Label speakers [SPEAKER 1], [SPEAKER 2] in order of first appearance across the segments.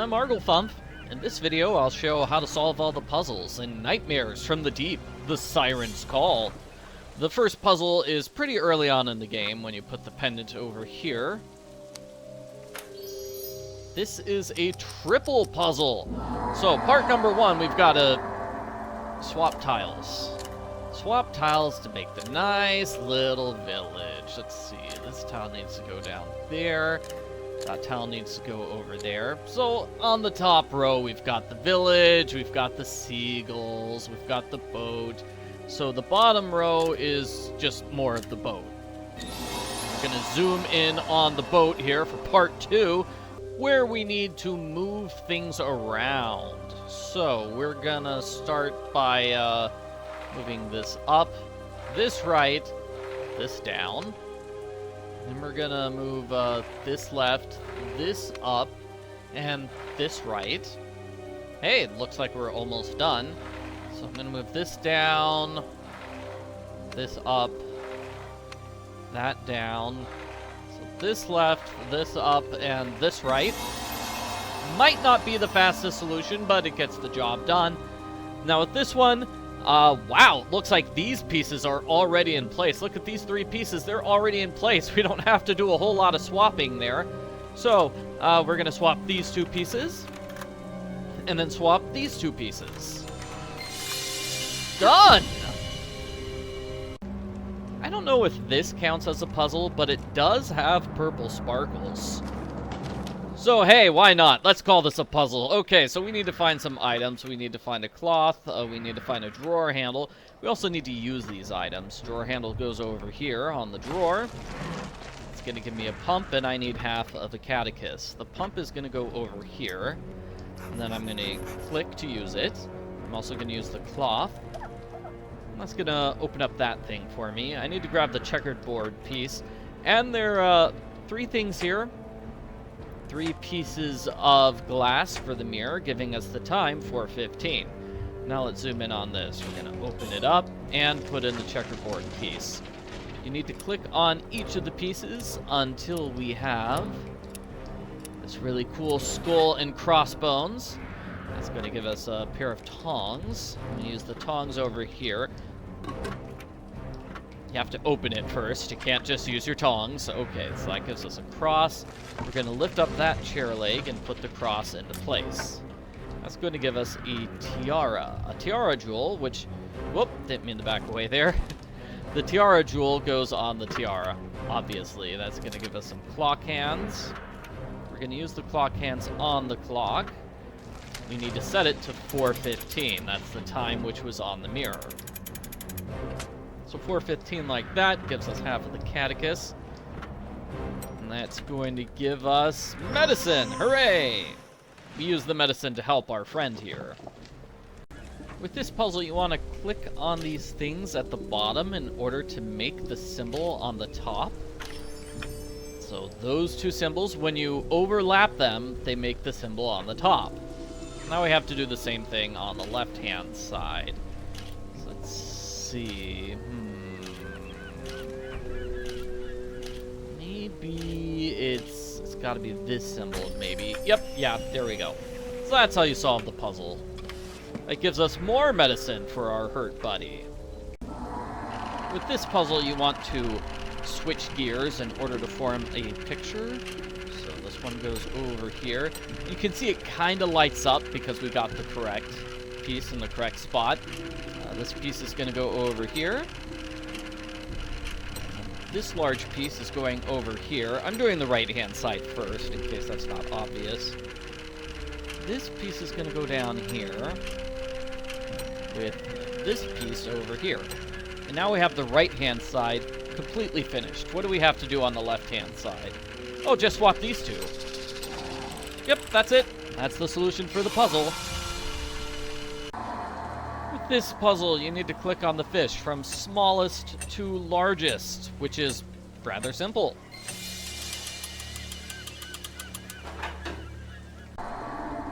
[SPEAKER 1] I'm Arglethump. In this video, I'll show how to solve all the puzzles in Nightmares from the Deep, the Siren's Call. The first puzzle is pretty early on in the game when you put the pendant over here. This is a triple puzzle. So part number one, we've got to swap tiles. Swap tiles to make the nice little village. Let's see, this tile needs to go down there. That tile needs to go over there. So on the top row, we've got the village, we've got the seagulls, we've got the boat. So the bottom row is just more of the boat. We're gonna zoom in on the boat here for part two, where we need to move things around. So we're gonna start by moving this up, this right, this down. Then we're gonna move this left, this up, and this right. Hey, it looks like we're almost done. So I'm gonna move this down, this up, that down. So this left, this up, and this right. Might not be the fastest solution, but it gets the job done. Now with this one, wow, looks like these pieces are already in place. Look at these three pieces, they're already in place. We don't have to do a whole lot of swapping there. So, we're gonna swap these two pieces, and then swap these two pieces. Done! I don't know if this counts as a puzzle, but it does have purple sparkles. So, hey, why not? Let's call this a puzzle. Okay, so we need to find some items. We need to find a cloth. We need to find a drawer handle. We also need to use these items. Drawer handle goes over here on the drawer. It's going to give me a pump, and I need half of a catechus. The pump is going to go over here, and then I'm going to click to use it. I'm also going to use the cloth. That's going to open up that thing for me. I need to grab the checkered board piece. And there are three things here. 3 pieces of glass for the mirror, giving us the time 4:15. Now let's zoom in on this. We're going to open it up and put in the checkerboard piece. You need to click on each of the pieces until we have this really cool skull and crossbones. That's going to give us a pair of tongs. I'm going to use the tongs over here. You have to open it first. You can't just use your tongs. Okay, so that gives us a cross. We're going to lift up that chair leg and put the cross into place. That's going to give us a tiara. A tiara jewel, which... Whoop, didn't mean to back away there. The tiara jewel goes on the tiara, obviously. That's going to give us some clock hands. We're going to use the clock hands on the clock. We need to set it to 4:15. That's the time which was on the mirror. So 4:15 like that gives us half of the catechus. And that's going to give us medicine! Hooray! We use the medicine to help our friend here. With this puzzle, you want to click on these things at the bottom in order to make the symbol on the top. So those two symbols, when you overlap them, they make the symbol on the top. Now we have to do the same thing on the left-hand side. So let's see. Maybe it's got to be this symbol, maybe. Yep, yeah, there we go. So that's how you solve the puzzle. That gives us more medicine for our hurt buddy. With this puzzle, you want to switch gears in order to form a picture. So this one goes over here. You can see it kind of lights up because we got the correct piece in the correct spot. This piece is going to go over here. This large piece is going over here. I'm doing the right-hand side first, in case that's not obvious. This piece is going to go down here, with this piece over here. And now we have the right-hand side completely finished. What do we have to do on the left-hand side? Oh, just swap these two. Yep, that's it. That's the solution for the puzzle. With this puzzle, you need to click on the fish from smallest to largest, which is rather simple.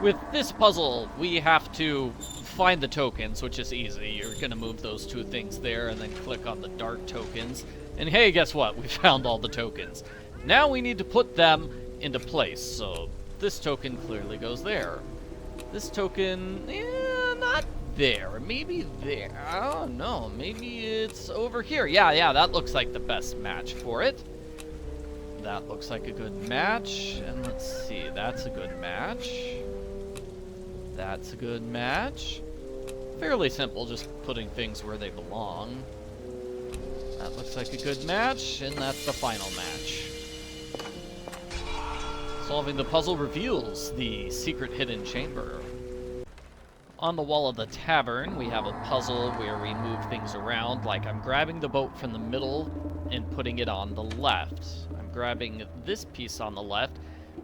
[SPEAKER 1] With this puzzle, we have to find the tokens, which is easy. You're going to move those two things there and then click on the dark tokens. And hey, guess what? We found all the tokens. Now we need to put them into place. So this token clearly goes there. This token, not there. Maybe there. I don't know. Maybe it's over here. Yeah, that looks like the best match for it. That looks like a good match. And let's see, that's a good match. That's a good match. Fairly simple, just putting things where they belong. That looks like a good match, and that's the final match. Solving the puzzle reveals the secret hidden chamber. On the wall of the tavern, we have a puzzle where we move things around, like I'm grabbing the boat from the middle and putting it on the left. I'm grabbing this piece on the left,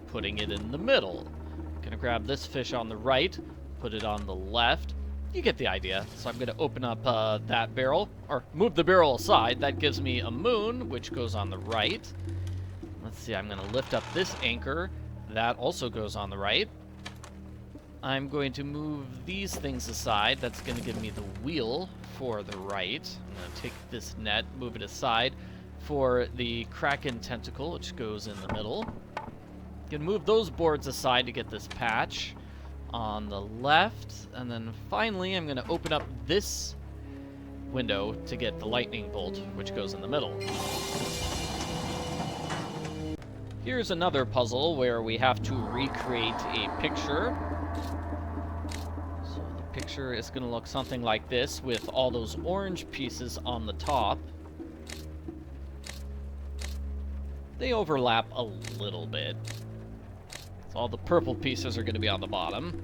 [SPEAKER 1] putting it in the middle. I'm gonna grab this fish on the right, put it on the left. You get the idea. So I'm gonna open up that barrel, or move the barrel aside. That gives me a moon, which goes on the right. Let's see, I'm gonna lift up this anchor. That also goes on the right. I'm going to move these things aside. That's going to give me the wheel for the right. I'm going to take this net, move it aside for the Kraken tentacle, which goes in the middle. Going to move those boards aside to get this patch on the left. And then finally, I'm going to open up this window to get the lightning bolt, which goes in the middle. Here's another puzzle where we have to recreate a picture. So the picture is going to look something like this with all those orange pieces on the top. They overlap a little bit. So all the purple pieces are going to be on the bottom.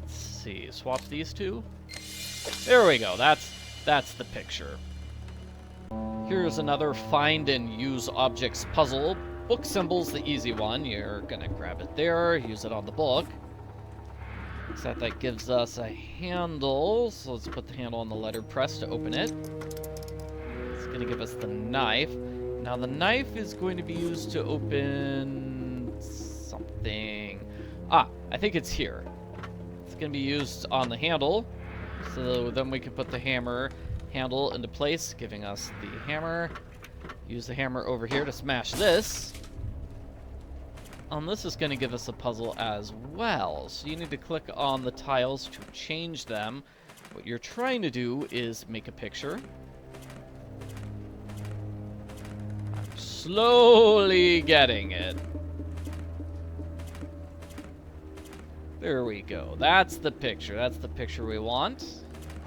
[SPEAKER 1] Let's see, swap these two. There we go, that's the picture. Here's another find and use objects puzzle. Book symbol's the easy one. You're gonna grab it there, use it on the book. Except that gives us a handle, so let's put the handle on the letter press to open it. It's gonna give us the knife. Now the knife is going to be used to open something. I think it's here. It's gonna be used on the handle, so then we can put the hammer handle into place, giving us the hammer. Use the hammer over here to smash this. This is going to give us a puzzle as well. So you need to click on the tiles to change them. What you're trying to do is make a picture. I'm slowly getting it. There we go. That's the picture. That's the picture we want.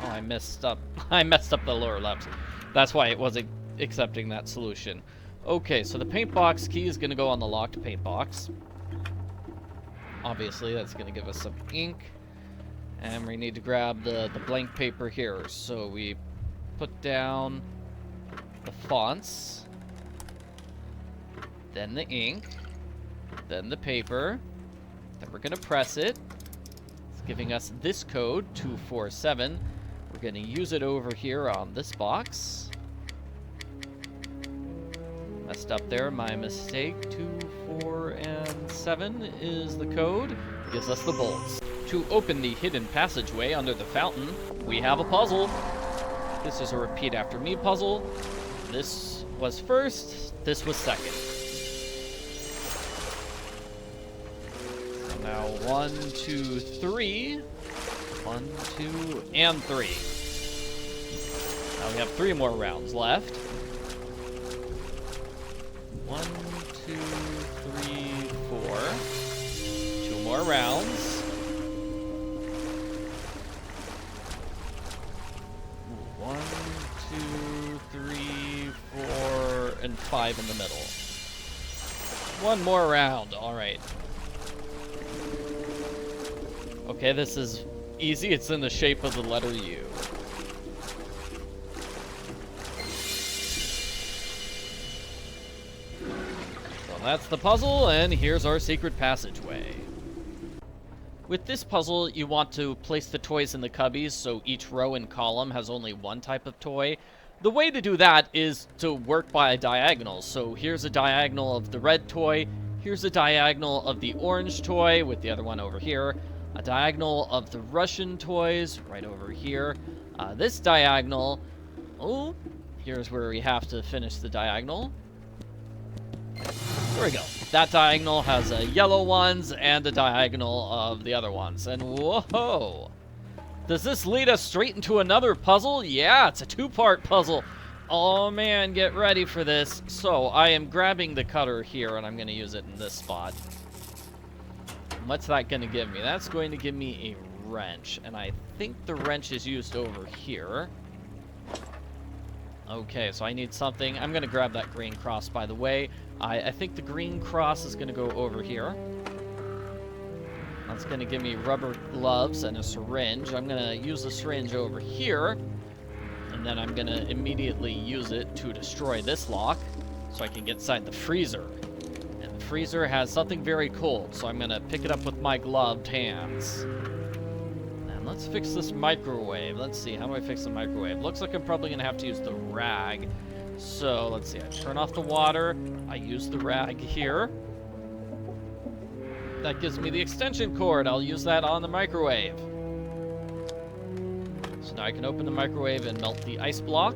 [SPEAKER 1] Oh, I messed up. I messed up the lower left. That's why it wasn't accepting that solution. Okay, so the paint box key is going to go on the locked paint box. Obviously, that's going to give us some ink. And we need to grab the blank paper here. So we put down the fonts, then the ink, then the paper. Then we're going to press it. It's giving us this code, 247. We're going to use it over here on this box. Messed up there, my mistake. 2, 4, and 7 is the code. Gives us the bolts. To open the hidden passageway under the fountain, we have a puzzle. This is a repeat after me puzzle. This was first, this was second. So now 1, 2, 3. 1, 2, and 3. Now we have 3 more rounds left. 1, 2, 3, 4. 2 more rounds. 1, 2, 3, 4, and 5 in the middle. 1 more round. All right. Okay, this is easy. It's in the shape of the letter U. That's the puzzle, and here's our secret passageway. With this puzzle, you want to place the toys in the cubbies so each row and column has only one type of toy. The way to do that is to work by diagonals. So here's a diagonal of the red toy, here's a diagonal of the orange toy with the other one over here, a diagonal of the Russian toys right over here. This diagonal, here's where we have to finish the diagonal. There we go. That diagonal has yellow ones and a diagonal of the other ones. And whoa! Does this lead us straight into another puzzle? Yeah, it's a two-part puzzle. Oh man, get ready for this. So, I am grabbing the cutter here and I'm going to use it in this spot. What's that going to give me? That's going to give me a wrench. And I think the wrench is used over here. Okay, so I need something. I'm going to grab that green cross, by the way. I think the green cross is going to go over here. That's going to give me rubber gloves and a syringe. I'm going to use the syringe over here. And then I'm going to immediately use it to destroy this lock so I can get inside the freezer. And the freezer has something very cold, so I'm going to pick it up with my gloved hands. And let's fix this microwave. Let's see, how do I fix the microwave? Looks like I'm probably going to have to use the rag. So, let's see, I turn off the water. I use the rag here. That gives me the extension cord. I'll use that on the microwave. So now I can open the microwave and melt the ice block.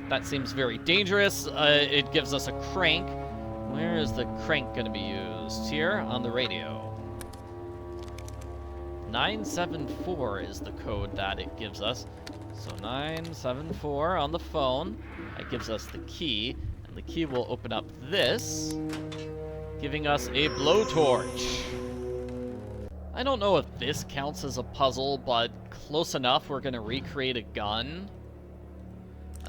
[SPEAKER 1] That seems very dangerous. It gives us a crank. Where is the crank going to be used? Here on the radio. 974 is the code that it gives us. So 974 on the phone. That gives us the key. And the key will open up this, giving us a blowtorch. I don't know if this counts as a puzzle, but close enough. We're going to recreate a gun.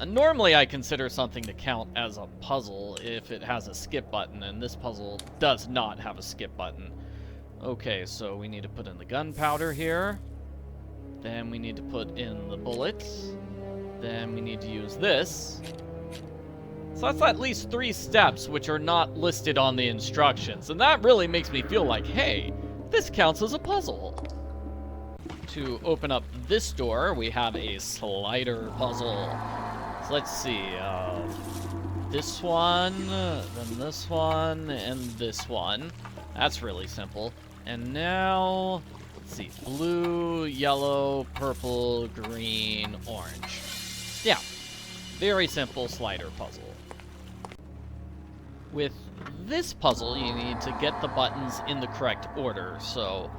[SPEAKER 1] Normally I consider something to count as a puzzle if it has a skip button, and this puzzle does not have a skip button. Okay, so we need to put in the gunpowder here. Then we need to put in the bullets. Then we need to use this. So that's at least 3 steps which are not listed on the instructions. And that really makes me feel like, hey, this counts as a puzzle. To open up this door, we have a slider puzzle. So let's see. This one, then this one, and this one. That's really simple. And now, let's see, blue, yellow, purple, green, orange. Yeah, very simple slider puzzle. With this puzzle, you need to get the buttons in the correct order. So,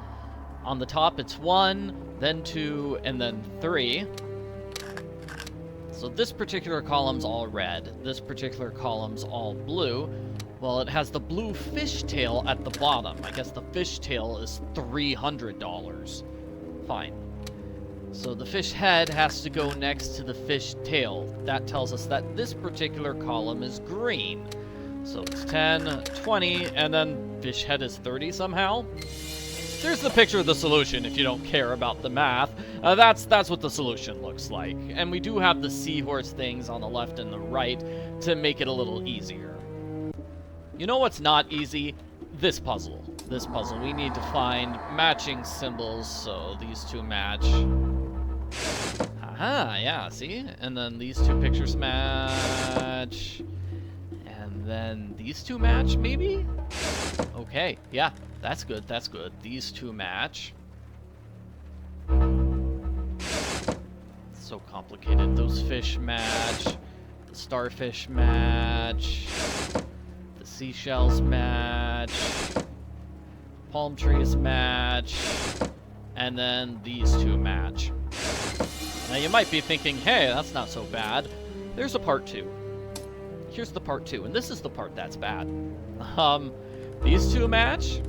[SPEAKER 1] on the top it's 1, then 2, and then 3. So this particular column's all red. This particular column's all blue. Well, it has the blue fishtail at the bottom. I guess the fishtail is $300. Fine. So the fish head has to go next to the fish tail. That tells us that this particular column is green. So it's 10, 20, and then fish head is 30 somehow. There's the picture of the solution if you don't care about the math. That's what the solution looks like. And we do have the seahorse things on the left and the right to make it a little easier. You know what's not easy? This puzzle. This puzzle. We need to find matching symbols, so these two match. Aha, yeah, see? And then these two pictures match. And then these two match, maybe? Okay, yeah, that's good, that's good. These two match. So complicated. Those fish match. The starfish match. Seashells match, palm trees match, and then these two match. Now you might be thinking, hey, that's not so bad. There's a part 2. Here's the part 2, and this is the part that's bad. These two match.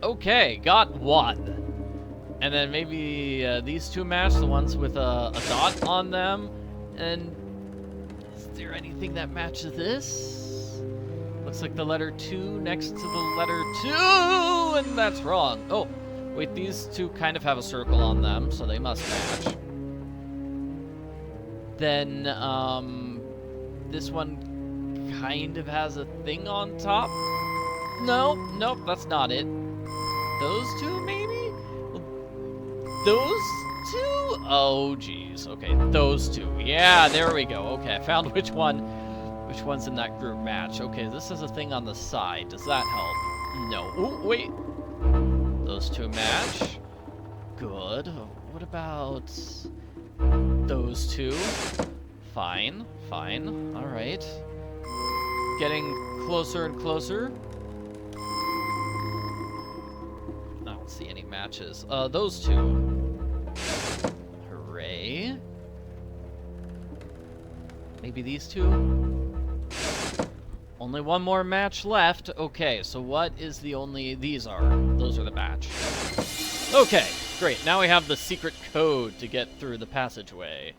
[SPEAKER 1] Okay, got 1. And then maybe these two match, the ones with a dot on them. And is there anything that matches this? Looks like the letter 2 next to the letter 2, and that's wrong. Oh, wait, these two kind of have a circle on them, so they must match. Then, this one kind of has a thing on top. No, nope, that's not it. Those two, maybe? Those two? Oh, geez. Okay, those two. Yeah, there we go. Okay, I found which one's in that group match. Okay, this is a thing on the side. Does that help? No. Oh, wait. Those two match. Good. What about those two? Fine, fine. All right. Getting closer and closer. I don't see any matches. Those two. Hooray. Maybe these two? Only one more match left. Okay, so what is the only... These are. Those are the match. Okay, great. Now we have the secret code to get through the passageway.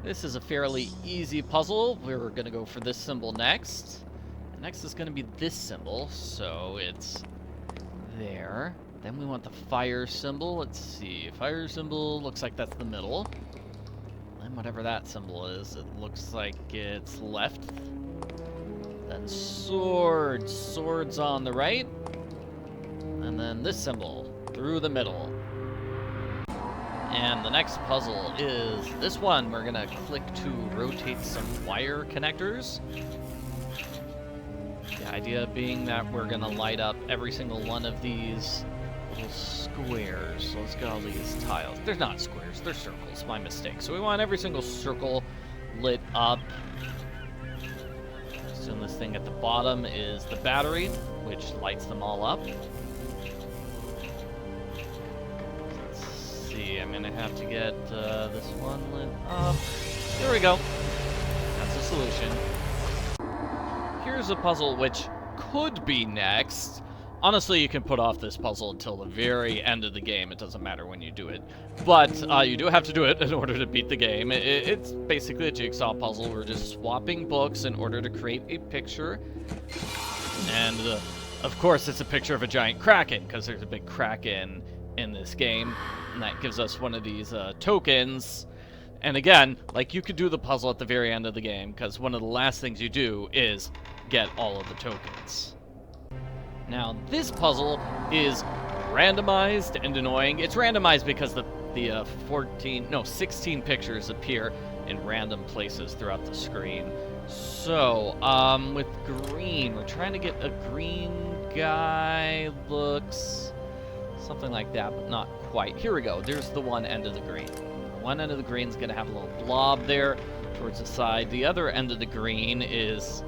[SPEAKER 1] This is a fairly easy puzzle. We're going to go for this symbol next. Next is going to be this symbol, so it's there. Then we want the fire symbol. Let's see. Fire symbol looks like that's the middle. And whatever that symbol is, it looks like it's left. Then swords. Swords on the right. And then this symbol through the middle. And the next puzzle is this one. We're going to click to rotate some wire connectors. The idea being that we're going to light up every single one of these little squares. So let's get all these tiles. They're not squares, they're circles. My mistake. So we want every single circle lit up. Assume this thing at the bottom is the battery, which lights them all up. Let's see, I'm going to have to get this one lit up. There we go. That's a solution. Here's a puzzle which could be next. Honestly, you can put off this puzzle until the very end of the game. It doesn't matter when you do it. But you do have to do it in order to beat the game. It's basically a jigsaw puzzle. We're just swapping books in order to create a picture. And, of course, it's a picture of a giant kraken, because there's a big kraken in this game. And that gives us one of these tokens. And again, like, you could do the puzzle at the very end of the game, because one of the last things you do is get all of the tokens. Now, this puzzle is randomized and annoying. It's randomized because the 16 pictures appear in random places throughout the screen. So, with green, we're trying to get a green guy. Looks something like that, but not quite. Here we go. There's the one end of the green. One end of the green is going to have a little blob there towards the side. The other end of the green is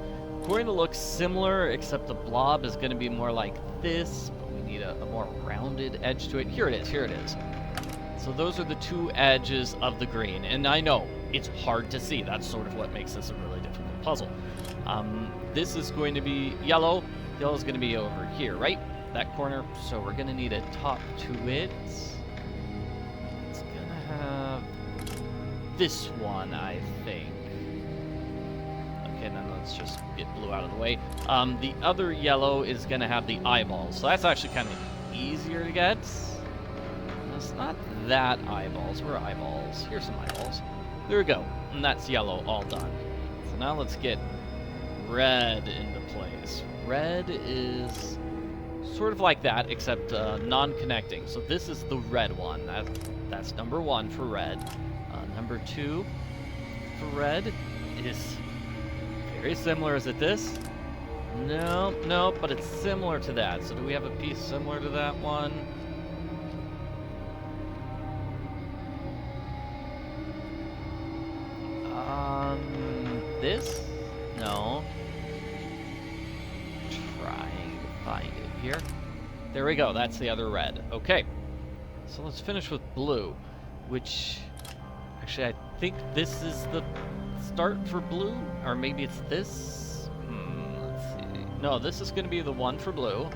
[SPEAKER 1] going to look similar, except the blob is going to be more like this. But we need a more rounded edge to it. Here it is. Here it is. So those are the two edges of the green. And I know it's hard to see. That's sort of what makes this a really difficult puzzle. This is going to be yellow. Yellow is going to be over here, right? That corner. So we're going to need a top to it. This one, I think. Okay, then let's just get blue out of the way. The other yellow is going to have the eyeballs. So that's actually kind of easier to get. It's not that eyeballs. Where are eyeballs? Here's some eyeballs. There we go. And that's yellow, all done. So now let's get red into place. Red is sort of like that, except non-connecting. So this is the red one. That's number one for red. Number two for red is very similar. Is it this? No, but it's similar to that. So do we have a piece similar to that one? This? No. Trying to find it here. There we go. That's the other red. Okay. So let's finish with blue, which... Actually, I think this is the start for blue, or maybe it's this. Let's see. No, this is going to be the one for blue.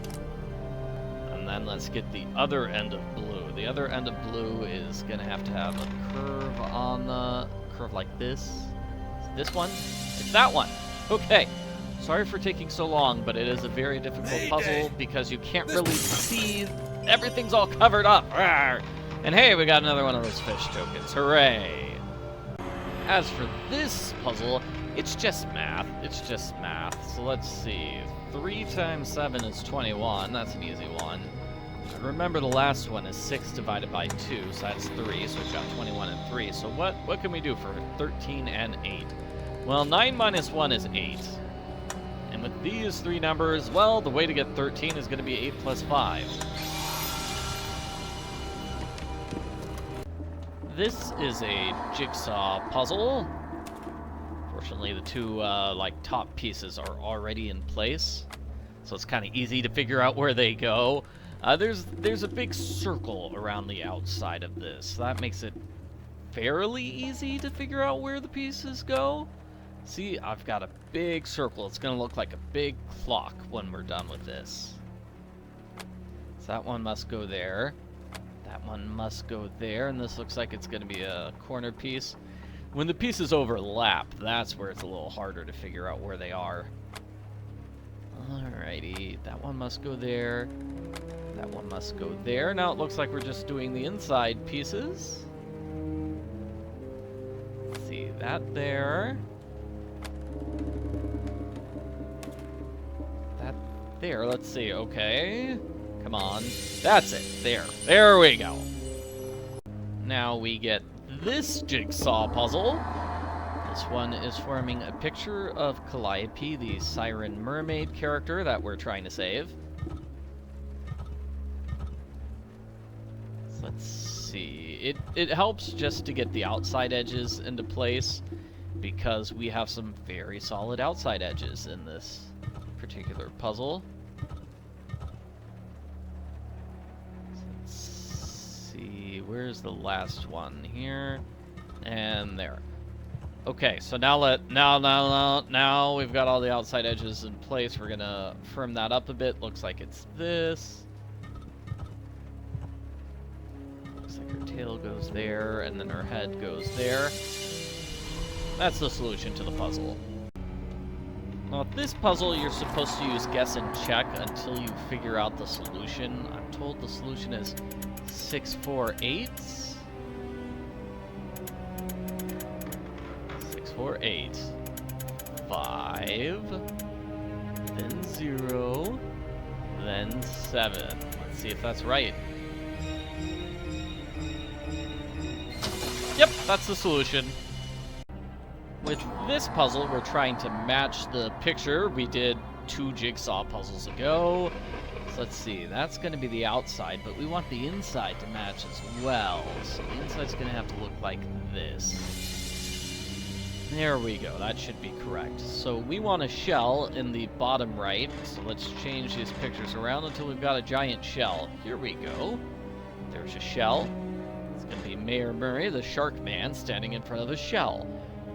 [SPEAKER 1] And then let's get the other end of blue. The other end of blue is going to have a curve on the curve like this. Is it this one? It's that one. Okay. Sorry for taking so long, but it is a very difficult puzzle because you can't really see. Everything's all covered up. Rawr. And hey, we got another one of those fish tokens. Hooray! As for this puzzle, it's just math. It's just math. So let's see. 3 times 7 is 21. That's an easy one. Remember, the last one is 6 divided by 2, so that's 3. So we've got 21 and 3. So what can we do for 13 and 8? Well, 9 minus 1 is 8. And with these 3 numbers, well, the way to get 13 is going to be 8 plus 5. This is a jigsaw puzzle. fortunately, the two like top pieces are already in place, so it's kind of easy to figure out where they go. There's a big circle around the outside of this, so that makes it fairly easy to figure out where the pieces go. See, I've got a big circle. It's gonna look like a big clock when we're done with this. So that one must go there. That one must go there, and this looks like it's gonna be a corner piece. When the pieces overlap, that's where it's a little harder to figure out where they are. Alrighty, that one must go there. That one must go there. Now it looks like we're just doing the inside pieces. Let's see, that there. That there, let's see, okay. Come on, that's it, there we go. Now we get this jigsaw puzzle. This one is forming a picture of Calliope, the Siren mermaid character that we're trying to save. So let's see. It helps just to get the outside edges into place because we have some very solid outside edges in this particular puzzle. Let's see. Where's the last one? Here and there. Okay, so now we've got all the outside edges in place. We're gonna firm that up a bit. Looks like it's this. Looks like her tail goes there, and then her head goes there. That's the solution to the puzzle. Now, with this puzzle, you're supposed to use guess and check until you figure out the solution. I'm told the solution is 6, 4, 8. 4, 8, 5, then 0, then 7. Let's see if that's right. Yep, that's the solution. With this puzzle, we're trying to match the picture we did 2 jigsaw puzzles ago. So let's see, that's going to be the outside, but we want the inside to match as well. So the inside's going to have to look like this. There we go, that should be correct. So we want a shell in the bottom right, so let's change these pictures around until we've got a giant shell. Here we go. There's a shell. It's going to be Mayor Murray, the shark man, standing in front of a shell.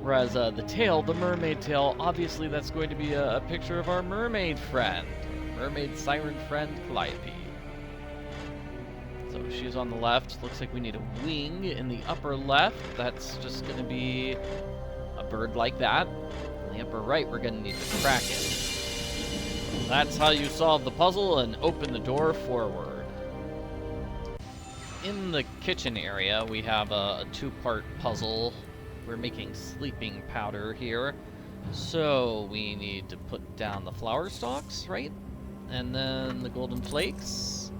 [SPEAKER 1] Whereas the tail, the mermaid tail, obviously that's going to be a picture of our mermaid friend. Mermaid siren friend, Calliope. So she's on the left. Looks like we need a wing in the upper left. That's just going to be a bird like that. In the upper right, we're going to need to crack it. That's how you solve the puzzle and open the door forward. In the kitchen area, we have a 2-part puzzle. We're making sleeping powder here. So we need to put down the flower stalks, right? And then the golden flakes.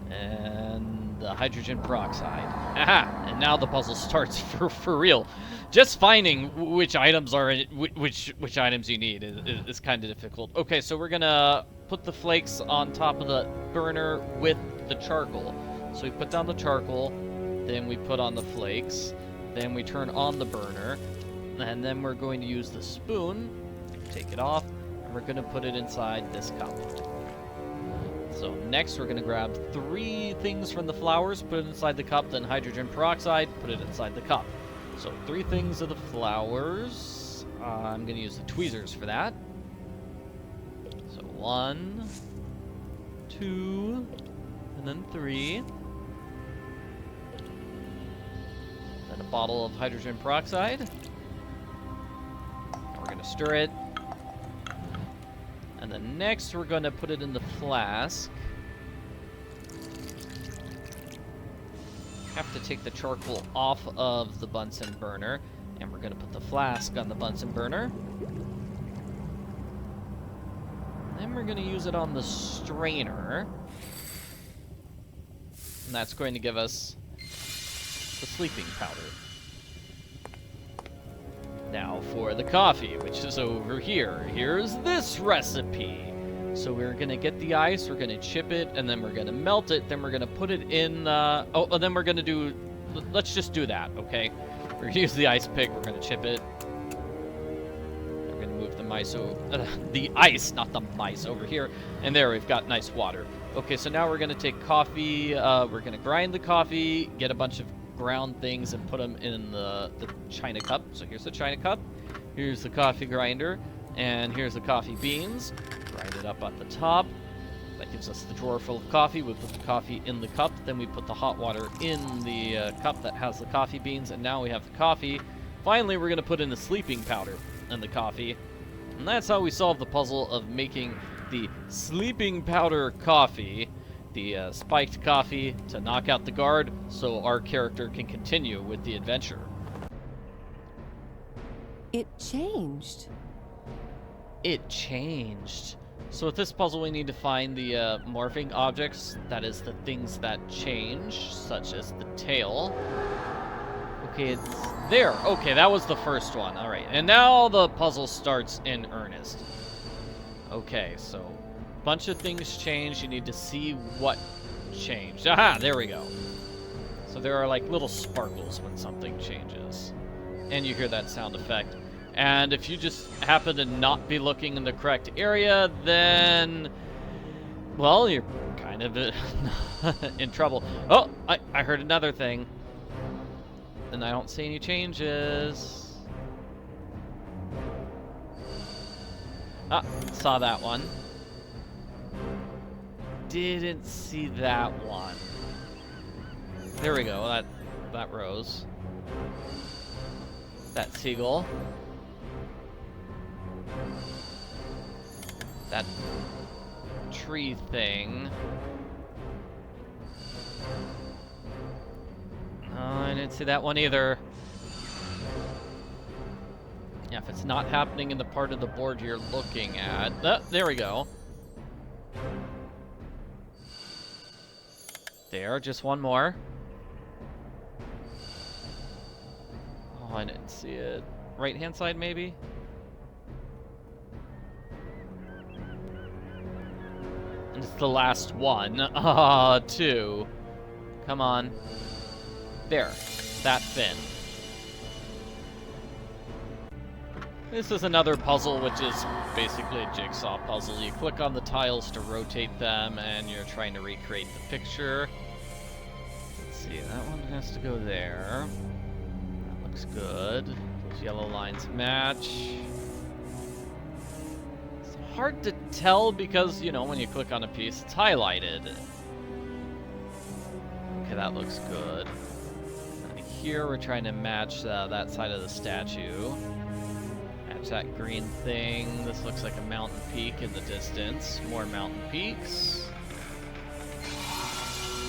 [SPEAKER 1] And the hydrogen peroxide. Aha! And now the puzzle starts for real. Just finding which items are in, which items you need is kind of difficult. Okay, so we're gonna put the flakes on top of the burner with the charcoal. So we put down the charcoal, then we put on the flakes, then we turn on the burner, and then we're going to use the spoon, take it off, and we're gonna put it inside this cup. So next we're going to grab 3 things from the flowers, put it inside the cup, then hydrogen peroxide, put it inside the cup. So 3 things of the flowers. I'm going to use the tweezers for that. So 1, 2, and then 3. Then a bottle of hydrogen peroxide. And we're going to stir it. And then next, we're going to put it in the flask. Have to take the charcoal off of the Bunsen burner. And we're going to put the flask on the Bunsen burner. Then we're going to use it on the strainer. And that's going to give us the sleeping powder. Now for the coffee, which is over here. Here's this recipe. So we're going to get the ice, we're going to chip it, and then we're going to melt it, then we're going to put it in, then we're going to do, let's just do that, okay? We're going to use the ice pick, we're going to chip it. the ice, not the mice, over here. And there, we've got nice water. Okay, so now we're gonna take coffee. We're gonna grind the coffee, get a bunch of ground things, and put them in the china cup. So here's the china cup. Here's the coffee grinder, and here's the coffee beans. Grind it up at the top. That gives us the drawer full of coffee. We put the coffee in the cup, then we put the hot water in the cup that has the coffee beans, and now we have the coffee. Finally, we're going to put in the sleeping powder and the coffee. And that's how we solve the puzzle of making the sleeping powder coffee, the spiked coffee, to knock out the guard so our character can continue with the adventure.
[SPEAKER 2] It changed.
[SPEAKER 1] It changed. So with this puzzle, we need to find the morphing objects, that is, the things that change, such as the tail. Okay, it's there. Okay, that was the first one. All right, and now the puzzle starts in earnest. Okay, so a bunch of things change. You need to see what changed. Aha, there we go. So there are like little sparkles when something changes. And you hear that sound effect. And if you just happen to not be looking in the correct area, then, well, you're kind of in trouble. Oh, I heard another thing. And I don't see any changes. Ah, saw that one. Didn't see that one. There we go, that rose. That seagull. That tree thing. Oh, I didn't see that one either. Yeah, if it's not happening in the part of the board you're looking at. There we go. There, just one more. Oh, I didn't see it. Right-hand side, maybe? And it's the last one. Ah, two. Come on. There. That fin. This is another puzzle, which is basically a jigsaw puzzle. You click on the tiles to rotate them, and you're trying to recreate the picture. Let's see, that one has to go there. That looks good. Those yellow lines match. It's hard to tell because, you know, when you click on a piece, it's highlighted. Okay, that looks good. And here we're trying to match that side of the statue. Match that green thing. This looks like a mountain peak in the distance. More mountain peaks.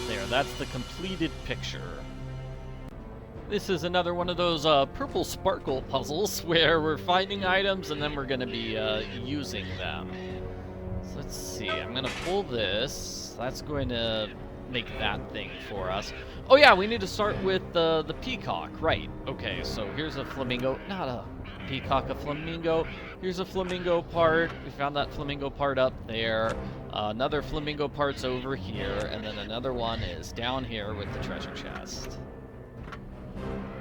[SPEAKER 1] There, that's the completed picture. This is another one of those purple sparkle puzzles where we're finding items and then we're going to be using them. So let's see, I'm going to pull this. That's going to make that thing for us. Oh yeah, we need to start with the peacock, right. Okay, so here's a flamingo, not a peacock, a flamingo. Here's a flamingo part. We found that flamingo part up there. Another flamingo part's over here, and then another one is down here with the treasure chest.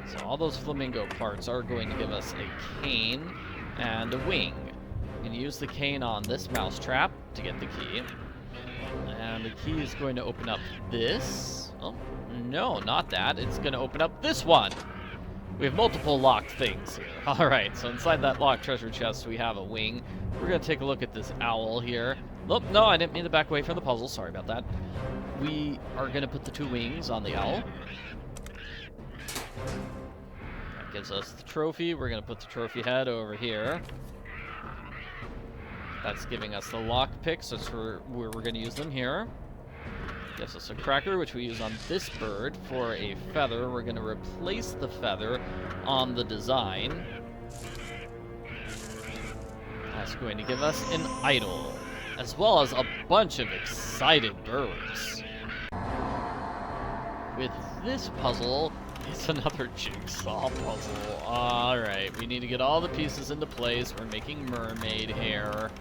[SPEAKER 1] So all those flamingo parts are going to give us a cane and a wing. We're going to use the cane on this mousetrap to get the key. And the key is going to open up this. Oh, no, not that. It's going to open up this one. We have multiple locked things here. Alright, so inside that locked treasure chest we have a wing. We're going to take a look at this owl here. Oh, no, I didn't mean to back away from the puzzle. Sorry about that. We are going to put the two wings on the owl. That gives us the trophy. We're going to put the trophy head over here. That's giving us the lockpick, so that's where we're going to use them here. Gives us a cracker, which we use on this bird. For a feather, we're going to replace the feather on the design. That's going to give us an idol, as well as a bunch of excited birds. With this puzzle, it's another jigsaw puzzle. Alright, we need to get all the pieces into place. We're making mermaid hair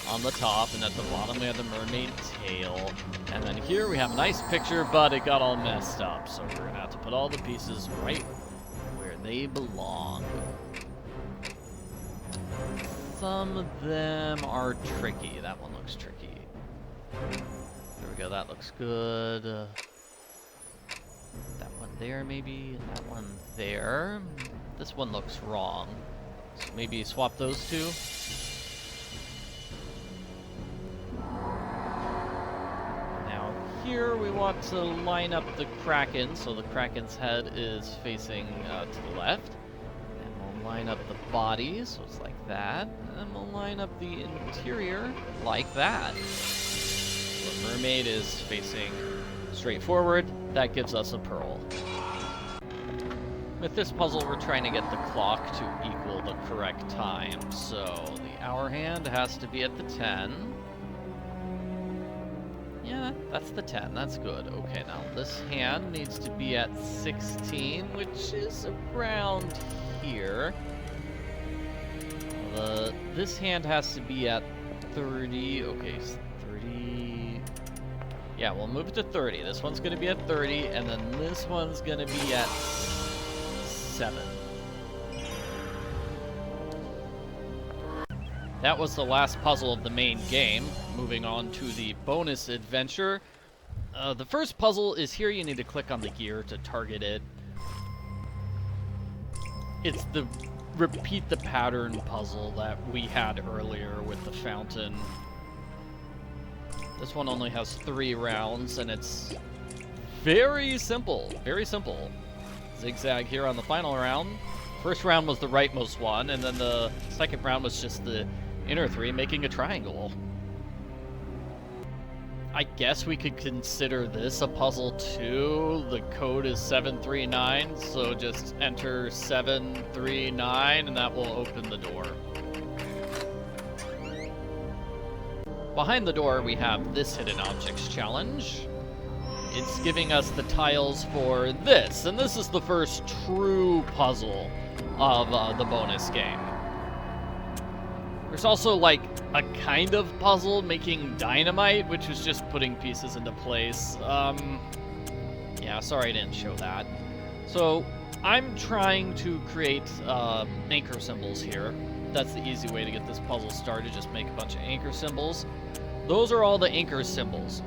[SPEAKER 1] on the top, and at the bottom we have the mermaid tail. And then here we have a nice picture, but it got all messed up. So we're going to have to put all the pieces right where they belong. some of them are tricky. That one looks tricky. There we go, that looks good. That one there, maybe. That one there. This one looks wrong. So maybe swap those two. Now here we want to line up the Kraken, so the Kraken's head is facing to the left. And we'll line up the body, so it's like that. And we'll line up the interior like that. The mermaid is facing straight forward. That gives us a pearl. With this puzzle, we're trying to get the clock to equal the correct time. So the hour hand has to be at the 10. Yeah, that's the 10. That's good. Okay, now this hand needs to be at 16, which is around here. This hand has to be at 30. Okay, 30. Yeah, we'll move it to 30. This one's going to be at 30, and then this one's going to be at 7. That was the last puzzle of the main game. Moving on to the bonus adventure. The first puzzle is here. You need to click on the gear to target it. It's the repeat the pattern puzzle that we had earlier with the fountain. This one only has 3 rounds, and it's very simple. Very simple. Zigzag here on the final round. First round was the rightmost one, and then the second round was just the inner 3, making a triangle. I guess we could consider this a puzzle too. The code is 739, so just enter 739, and that will open the door. Behind the door, we have this hidden objects challenge. It's giving us the tiles for this, and this is the first true puzzle of the bonus game. There's also, like, a kind of puzzle making dynamite, which is just putting pieces into place. Yeah, sorry I didn't show that. So, I'm trying to create anchor symbols here. That's the easy way to get this puzzle started, just make a bunch of anchor symbols. Those are all the anchor symbols.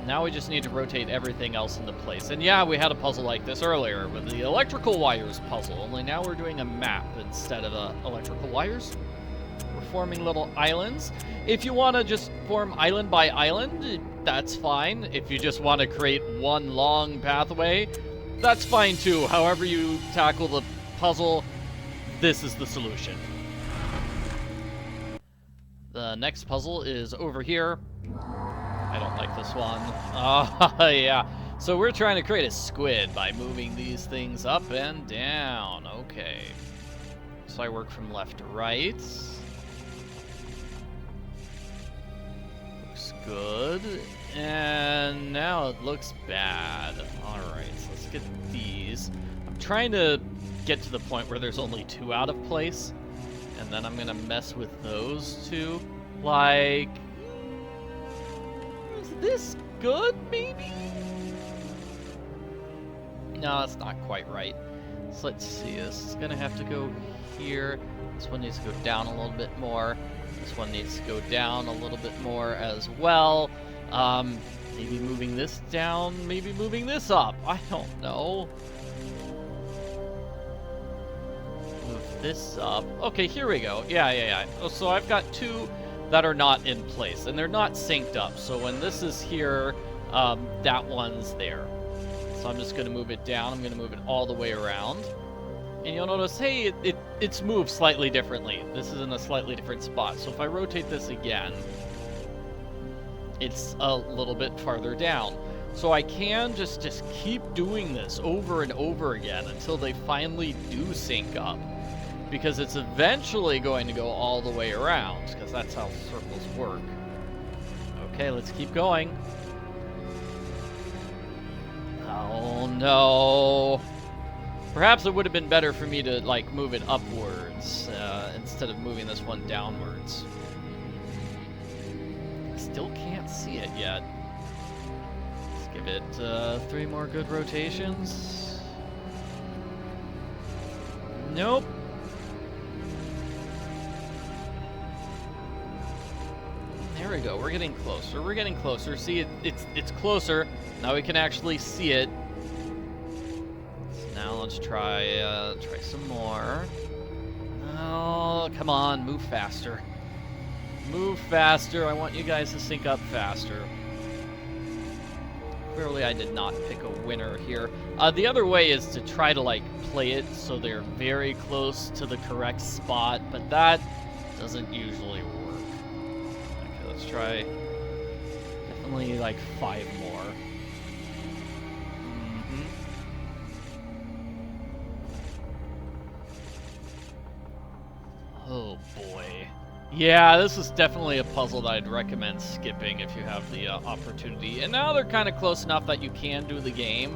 [SPEAKER 1] Now we just need to rotate everything else into place. And yeah, we had a puzzle like this earlier with the electrical wires puzzle, only now we're doing a map instead of electrical wires. We're forming little islands. If you want to just form island by island, that's fine. If you just want to create one long pathway, that's fine too. However you tackle the puzzle, this is the solution. The next puzzle is over here. I don't like this one. Yeah. So we're trying to create a squid by moving these things up and down. Okay. So I work from left to right. Looks good. And now it looks bad. Alright, so let's get these. I'm trying to get to the point where there's only 2 out of place. And then I'm gonna mess with those 2. Like, is this good, maybe? No, that's not quite right. So let's see, this is gonna have to go here. This one needs to go down a little bit more. This one needs to go down a little bit more as well. Maybe moving this down, maybe moving this up. I don't know. Move this up. Okay, here we go. Yeah. So I've got 2 that are not in place, and they're not synced up. So when this is here, that one's there. So I'm just going to move it down. I'm going to move it all the way around. And you'll notice, hey, it's moved slightly differently. This is in a slightly different spot. So if I rotate this again, it's a little bit farther down. So I can just keep doing this over and over again until they finally do sync up. Because it's eventually going to go all the way around, because that's how circles work. Okay, let's keep going. Oh no. Perhaps it would have been better for me to, like, move it upwards instead of moving this one downwards. Still can't see it yet. Let's give it 3 more good rotations. Nope. we go. We're getting closer. We're getting closer. See, it's closer. Now we can actually see it. So now let's try some more. Oh, come on, move faster. Move faster. I want you guys to sync up faster. Clearly, I did not pick a winner here. The other way is to try to, like, play it so they're very close to the correct spot, but that doesn't usually work. Okay, let's try definitely, like, 5 more. Oh, boy. Yeah, this is definitely a puzzle that I'd recommend skipping if you have the opportunity. And now they're kind of close enough that you can do the game.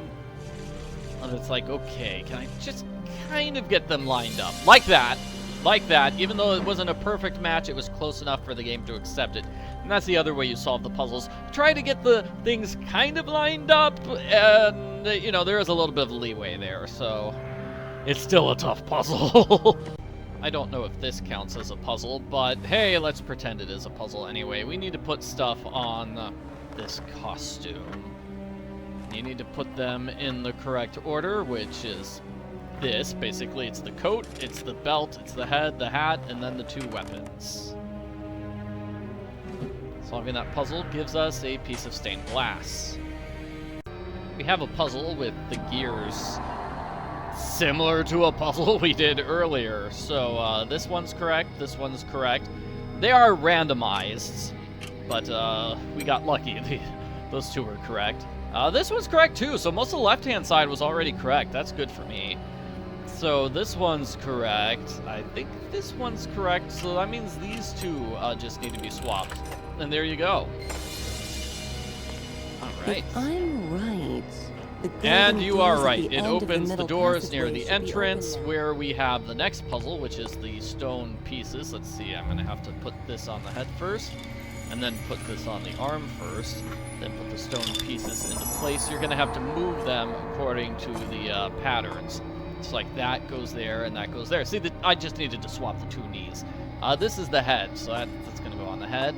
[SPEAKER 1] And it's like, okay, can I just kind of get them lined up? Like that. Like that. Even though it wasn't a perfect match, it was close enough for the game to accept it. And that's the other way you solve the puzzles. Try to get the things kind of lined up. And, you know, there is a little bit of leeway there. So it's still a tough puzzle. I don't know if this counts as a puzzle, but hey, let's pretend it is a puzzle anyway. We need to put stuff on this costume. You need to put them in the correct order, which is this. Basically, it's the coat, it's the belt, it's the head, the hat, and then the 2 weapons. Solving that puzzle gives us a piece of stained glass. We have a puzzle with the gears similar to a puzzle we did earlier. So this one's correct, this one's correct. They are randomized, but we got lucky. Those 2 were correct. This one's correct too, so most of the left-hand side was already correct. That's good for me. So this one's correct. I think this one's correct, so that means these 2 just need to be swapped. And there you go. All right.
[SPEAKER 2] If I'm right.
[SPEAKER 1] And you are right. It opens the doors near the entrance where we have the next puzzle, which is the stone pieces. Let's see, I'm going to have to put this on the head first, and then put this on the arm first, then put the stone pieces into place. You're going to have to move them according to the patterns. It's like that goes there and that goes there. See, I just needed to swap the 2 knees. This is the head, so that's going to go on the head.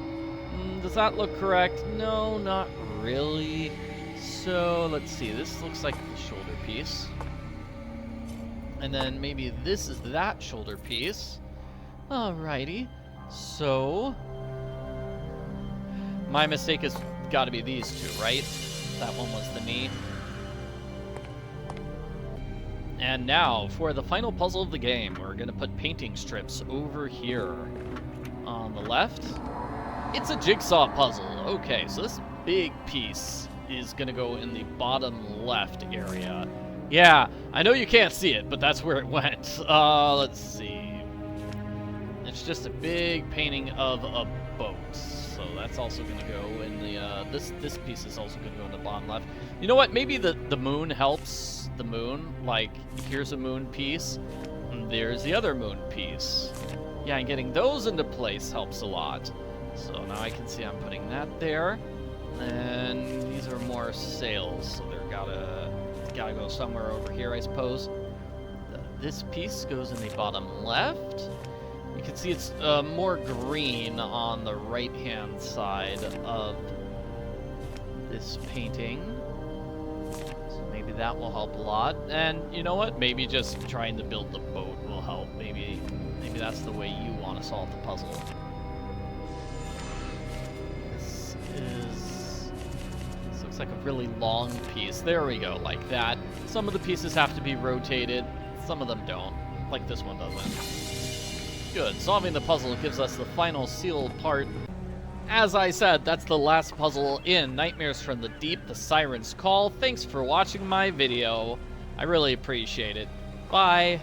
[SPEAKER 1] Does that look correct? No, not really. So, let's see, this looks like the shoulder piece. And then maybe this is that shoulder piece. Alrighty. So, my mistake has got to be these 2, right? That one was the knee. And now, for the final puzzle of the game, we're going to put painting strips over here. On the left, it's a jigsaw puzzle. Okay, so this big piece is going to go in the bottom left area. Yeah, I know you can't see it, but that's where it went. Let's see. It's just a big painting of a boat. So that's also going to go in the, this piece is also going to go in the bottom left. You know what? Maybe the moon helps the moon. Like, here's a moon piece, and there's the other moon piece. Yeah, and getting those into place helps a lot. So now I can see I'm putting that there. And these are more sails, so they're gotta go somewhere over here, I suppose. This piece goes in the bottom left. You can see it's more green on the right-hand side of this painting. So maybe that will help a lot. And you know what? Maybe just trying to build the boat will help. Maybe that's the way you want to solve the puzzle. This looks like a really long piece. There we go, like that. Some of the pieces have to be rotated. Some of them don't. Like this one doesn't. Good. Solving the puzzle gives us the final sealed part. As I said, that's the last puzzle in Nightmares from the Deep, the Siren's Call. Thanks for watching my video. I really appreciate it. Bye.